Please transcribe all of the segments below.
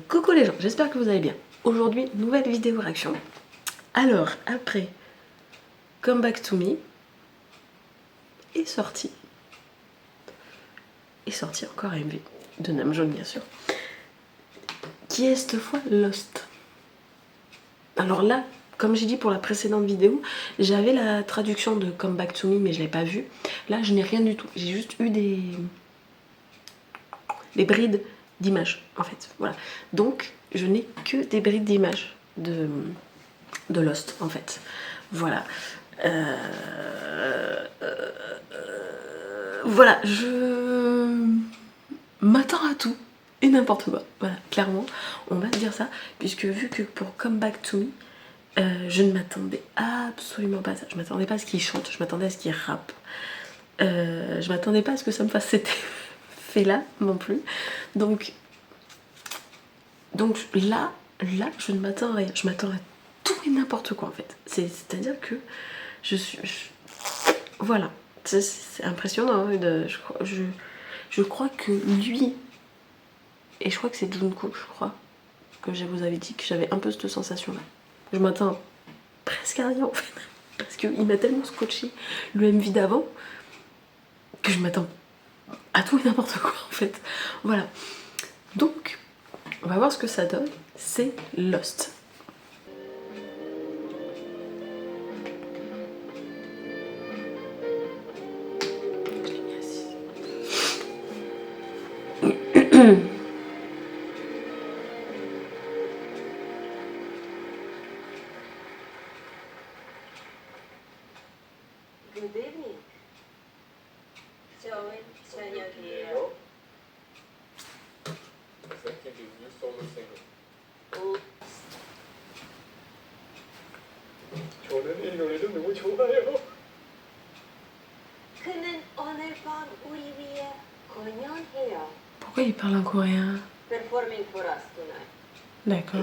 Coucou les gens, j'espère que vous allez bien. Aujourd'hui, nouvelle vidéo réaction. Alors, après Come Back to Me est sorti encore un MV de Namjoon bien sûr, qui est cette fois Lost. Alors là, comme j'ai dit pour la précédente vidéo, j'avais la traduction de Come Back to Me mais je l'ai pas vue. Là, je n'ai rien du tout. J'ai juste eu des brides d'images en fait. Voilà. Donc, je n'ai que des brides d'images de Lost en fait. Voilà. Voilà, je m'attends à tout et n'importe quoi. Voilà, clairement, on va se dire ça, puisque vu que pour Come Back to Me, je ne m'attendais absolument pas à ça. Je m'attendais pas à ce qu'il chante, je m'attendais à ce qu'il rappe. Je m'attendais pas à ce que ça me fasse cet effet-là non plus. Donc là, je ne m'attends à rien. Je m'attends à tout et n'importe quoi en fait. C'est-à-dire que voilà, c'est impressionnant. Hein, je crois que lui, et je crois que c'est Jungkook, je crois, que je vous avais dit que j'avais un peu cette sensation-là. Je m'attends presque à rien en fait, parce qu'il m'a tellement scotché le MV d'avant que je m'attends à tout et n'importe quoi en fait. Voilà. Donc, on va voir ce que ça donne. C'est Lost. Good evening. 저녁이에요. 저는 이 노래도 너무 좋아요. 그는 오늘 밤 우리 위해 공연해요. Pourquoi il parle en coréen? Performing for us tonight. D'accord.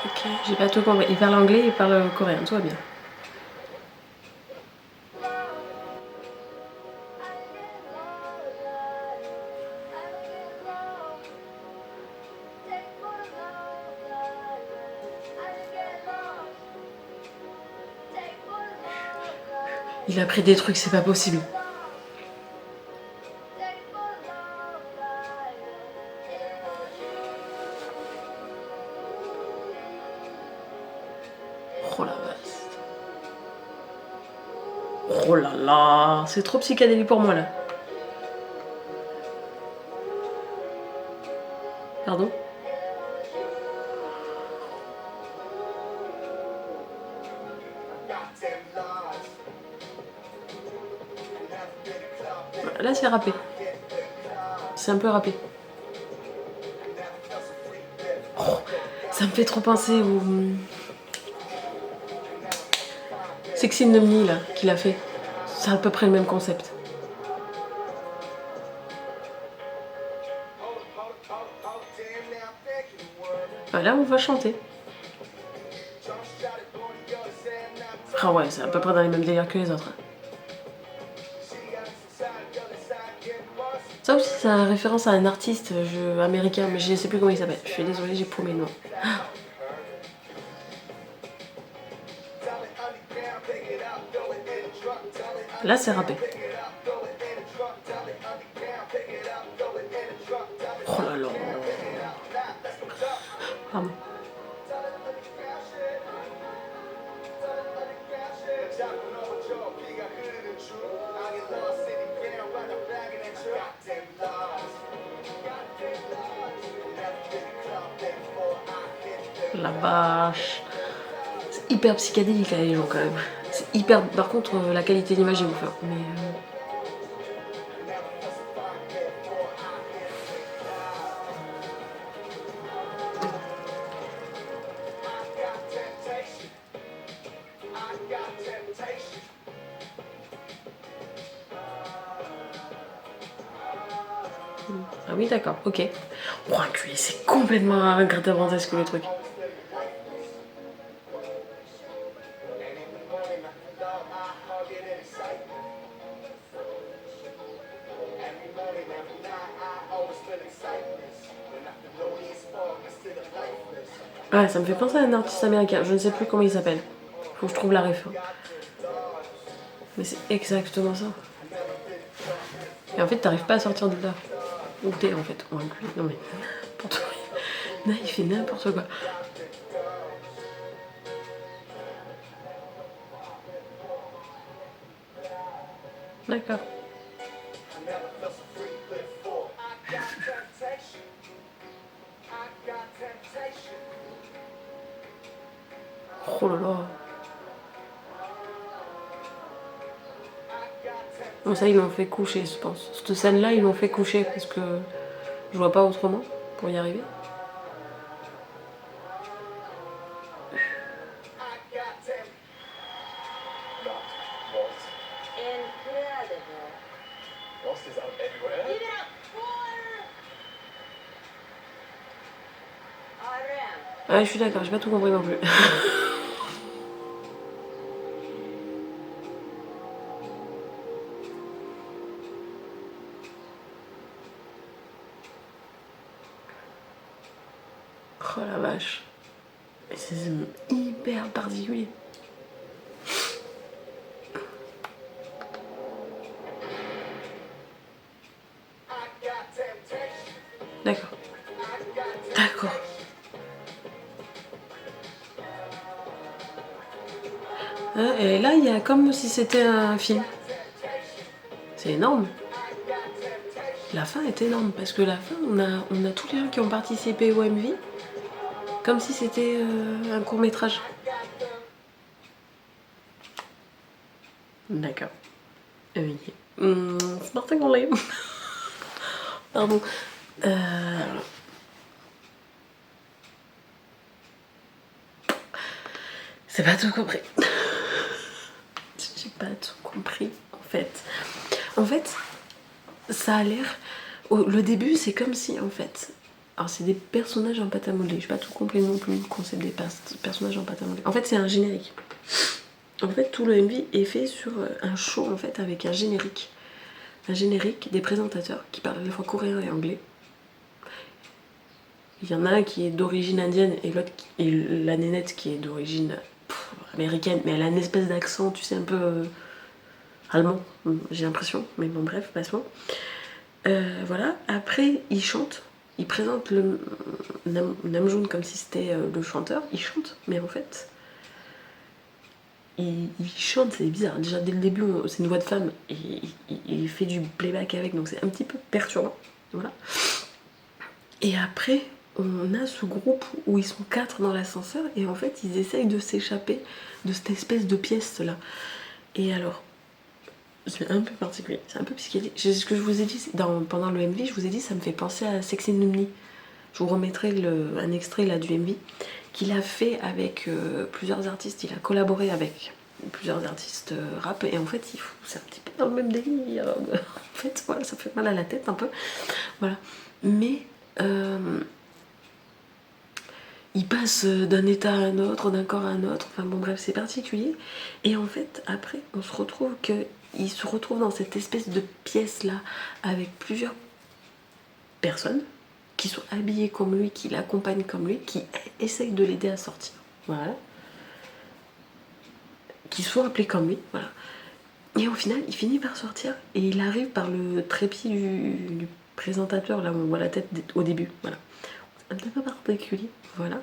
Ok, j'ai pas tout compris. Il parle anglais, il parle coréen, tout va bien. Il a pris des trucs, c'est pas possible. Oh la vache. Oh là là, c'est trop psychédélique pour moi là. Pardon? Là c'est râpé. C'est un peu râpé. Oh, ça me fait trop penser au Sexy Numni là qu'il a fait. C'est à peu près le même concept. Là on va chanter. Ah ouais, c'est à peu près dans les mêmes délires que les autres. Ça aussi c'est une référence à un artiste américain, mais je ne sais plus comment il s'appelle. Je suis désolée, j'ai paumé le nom. Là c'est râpé. Oh là là. Pardon. La vache. C'est hyper psychédélique là les gens quand même. C'est hyper. Par contre la qualité d'image est ouf. Hein. Mais ah oui d'accord, ok. Oh enculé, c'est complètement un gratavantasque le truc. Ah, ça me fait penser à un artiste américain, je ne sais plus comment il s'appelle. Faut que je trouve la ref. Mais c'est exactement ça. Et en fait, t'arrives pas à sortir de là. Où t'es en fait. Ouais, lui, non mais n'importe quoi. Là, il fait n'importe quoi. D'accord. Oh là là. Bon, ça, ils l'ont fait coucher, je pense. Cette scène-là, ils l'ont fait coucher parce que je vois pas autrement pour y arriver. Incredible. Lost is out everywhere. Give it up for RM. Ah, je suis d'accord, j'ai pas tout compris non plus. Oh la vache. Mais c'est hyper particulier. D'accord. D'accord. Et là, il y a comme si c'était un film. C'est énorme. La fin est énorme parce que la fin, on a tous les gens qui ont participé au MV comme si c'était un court métrage. D'accord. Oui. C'est parti qu'on l'ait. Pardon. C'est pas tout compris. J'ai pas tout compris en fait. En fait, ça a l'air. Le début, c'est comme si en fait. Alors, c'est des personnages en pâte à modeler. J'ai pas tout compris non plus le concept des personnages en pâte à modeler. En fait, c'est un générique. En fait, tout le MV est fait sur un show en fait avec un générique. Un générique des présentateurs qui parlent à la fois coréen et anglais. Il y en a un qui est d'origine indienne et l'autre, et la nénette qui est d'origine américaine, mais elle a une espèce d'accent, tu sais, un peu allemand, j'ai l'impression, mais bon, bref, passons. Voilà, après, il chante, il présente le Namjoon comme si c'était le chanteur, il chante, mais en fait, il chante, c'est bizarre. Déjà, dès le début, c'est une voix de femme, et il fait du playback avec, donc c'est un petit peu perturbant, voilà. Et après, on a ce groupe où ils sont 4 dans l'ascenseur et en fait ils essayent de s'échapper de cette espèce de pièce là. Et alors, c'est un peu particulier, c'est un peu psychédélique. Ce que je vous ai dit pendant le MV, je vous ai dit ça me fait penser à Sexy Numni. Je vous remettrai un extrait là du MV qu'il a fait avec plusieurs artistes. Il a collaboré avec plusieurs artistes rap et en fait c'est un petit peu dans le même délire. En fait voilà, ça fait mal à la tête un peu. Voilà. Mais il passe d'un état à un autre, d'un corps à un autre, enfin bon bref c'est particulier. Et en fait après on se retrouve qu'il se retrouve dans cette espèce de pièce là avec plusieurs personnes qui sont habillées comme lui, qui l'accompagnent comme lui, qui essayent de l'aider à sortir, voilà. Qui sont appelés comme lui, voilà. Et au final il finit par sortir et il arrive par le trépied du présentateur là où on voit la tête au début, voilà. Un peu particulier, voilà.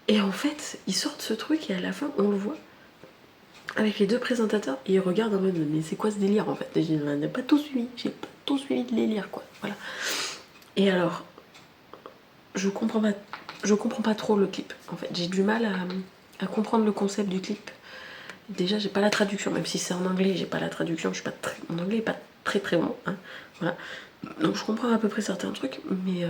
Et en fait, ils sortent ce truc et à la fin, on le voit avec les deux présentateurs et ils regardent en mode mais c'est quoi ce délire en fait? J'ai pas tout suivi, j'ai pas tout suivi de délire quoi, voilà. Et alors, je comprends pas trop le clip en fait. J'ai du mal à comprendre le concept du clip. Déjà, j'ai pas la traduction, même si c'est en anglais, j'ai pas la traduction, je suis pas très, mon anglais est pas très très bon, hein, voilà. Donc je comprends à peu près certains trucs, mais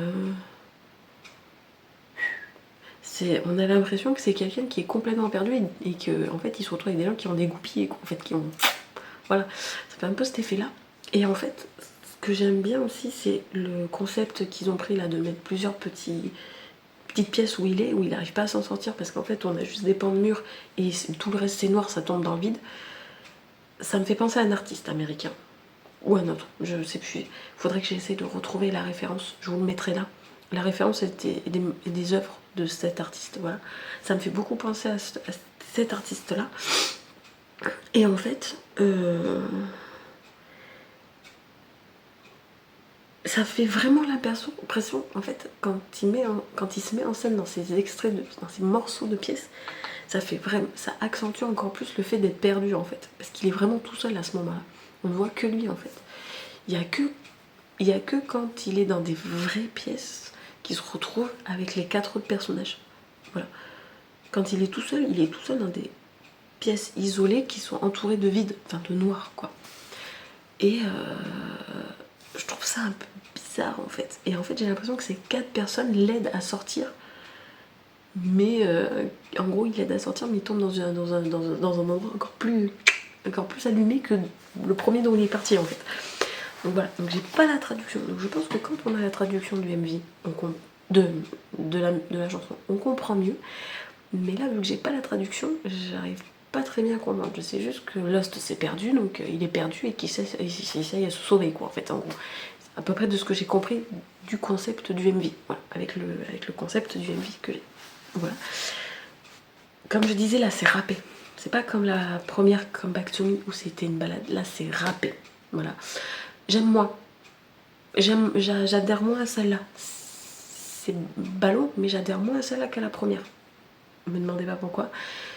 on a l'impression que c'est quelqu'un qui est complètement perdu et que en fait il se retrouve avec des gens qui ont dégoupillé, en fait, qui ont, voilà, ça fait un peu cet effet là. Et en fait, ce que j'aime bien aussi, c'est le concept qu'ils ont pris là de mettre plusieurs petites pièces où il arrive pas à s'en sortir parce qu'en fait on a juste des pans de mur et tout le reste c'est noir, ça tombe dans le vide. Ça me fait penser à un artiste américain ou un autre, je sais plus. Il faudrait que j'essaie de retrouver la référence, je vous le mettrai là. La référence était des œuvres de cet artiste, voilà. Ça me fait beaucoup penser à cet artiste-là. Et en fait, ça fait vraiment l'impression, en fait, quand il se met en scène dans ces extraits, dans ces morceaux de pièces, ça accentue encore plus le fait d'être perdu, en fait. Parce qu'il est vraiment tout seul à ce moment-là. On ne voit que lui, en fait. Il y a que quand il est dans des vraies pièces qu'il se retrouve avec les 4 autres personnages. Voilà. Quand il est tout seul dans des pièces isolées qui sont entourées de vide, enfin de noir, quoi. Et je trouve ça un peu bizarre, en fait. Et en fait, j'ai l'impression que ces 4 personnes l'aident à sortir. Mais en gros, il l'aide à sortir, mais il tombe dans un endroit encore plus allumé que le premier dont il est parti, en fait. Donc voilà, donc j'ai pas la traduction. Donc je pense que quand on a la traduction du MV, de la chanson, on comprend mieux. Mais là, vu que j'ai pas la traduction, j'arrive pas très bien à comprendre. Je sais juste que Lost s'est perdu, donc il est perdu et qu'il essaye à se sauver, quoi, en fait, en gros. C'est à peu près de ce que j'ai compris du concept du MV. Voilà, avec le concept du MV que j'ai. Voilà. Comme je disais, là, c'est rappé. C'est pas comme la première Come Back to Me où c'était une balade. Là, c'est rappé. Voilà. J'aime moins. J'adhère moins à celle-là. C'est ballot, mais j'adhère moins à celle-là qu'à la première. Ne me demandez pas pourquoi.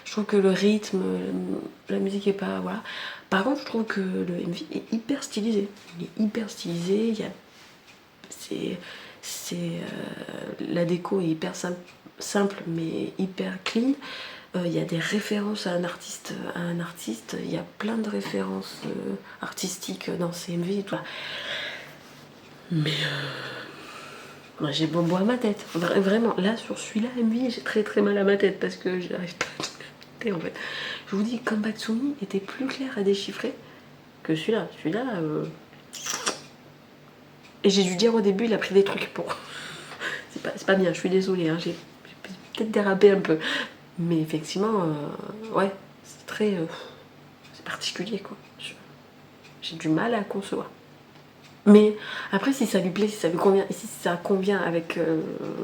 Je trouve que le rythme, la musique est pas... Voilà. Par contre, je trouve que le MV est hyper stylisé. Il est hyper stylisé. Il y a... la déco est hyper simple mais hyper clean. Il y a des références à un artiste. Il y a plein de références artistiques dans ces MV et tout. Mais moi, j'ai beau à ma tête. Vraiment, là sur celui-là, MV, j'ai très très mal à ma tête parce que j'arrive pas à tout en fait. Je vous dis, Come Back to Me était plus clair à déchiffrer que celui-là. Celui-là, et j'ai dû dire au début, il a pris des trucs pour. C'est pas bien, je suis désolée, hein. J'ai peut-être dérapé un peu. Mais effectivement, ouais, c'est très... c'est particulier, quoi. J'ai du mal à concevoir. Mais après, si ça lui plaît, si ça lui convient, si ça convient avec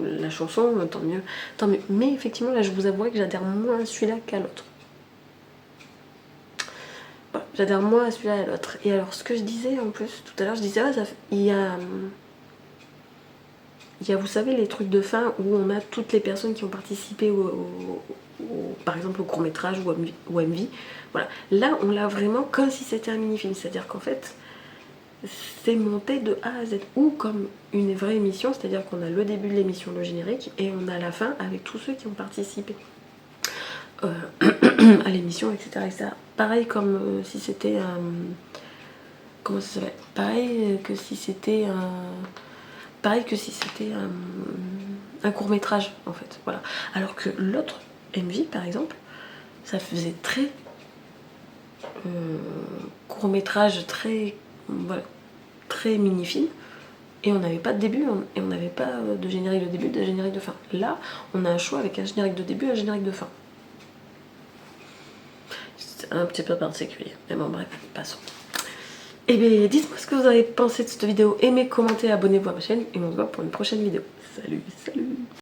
la chanson, tant mieux, tant mieux. Mais effectivement, là, je vous avouerai que j'adhère moins à celui-là qu'à l'autre. Voilà, j'adhère moins à celui-là à l'autre. Et alors, ce que je disais, en plus, tout à l'heure, je disais, ouais, il y a, vous savez, les trucs de fin où on a toutes les personnes qui ont participé par exemple au court-métrage ou MV. Voilà. Là, on l'a vraiment comme si c'était un mini-film. C'est-à-dire qu'en fait, c'est monté de A à Z. Ou comme une vraie émission, c'est-à-dire qu'on a le début de l'émission, le générique, et on a la fin avec tous ceux qui ont participé à l'émission, etc., etc. Pareil comme si c'était un... Comment ça s'appelle ? Pareil que si c'était un court-métrage, en fait. Voilà. Alors que l'autre MV, par exemple, ça faisait très court-métrage, très, voilà, très mini-film. Et on n'avait pas de début, et on n'avait pas de générique de début, de générique de fin. Là, on a un choix avec un générique de début et un générique de fin. C'est un petit peu particulier. Mais bon, bref, passons. Et bien, dites-moi ce que vous avez pensé de cette vidéo. Aimez, commentez, abonnez-vous à ma chaîne. Et on se voit pour une prochaine vidéo. Salut, salut!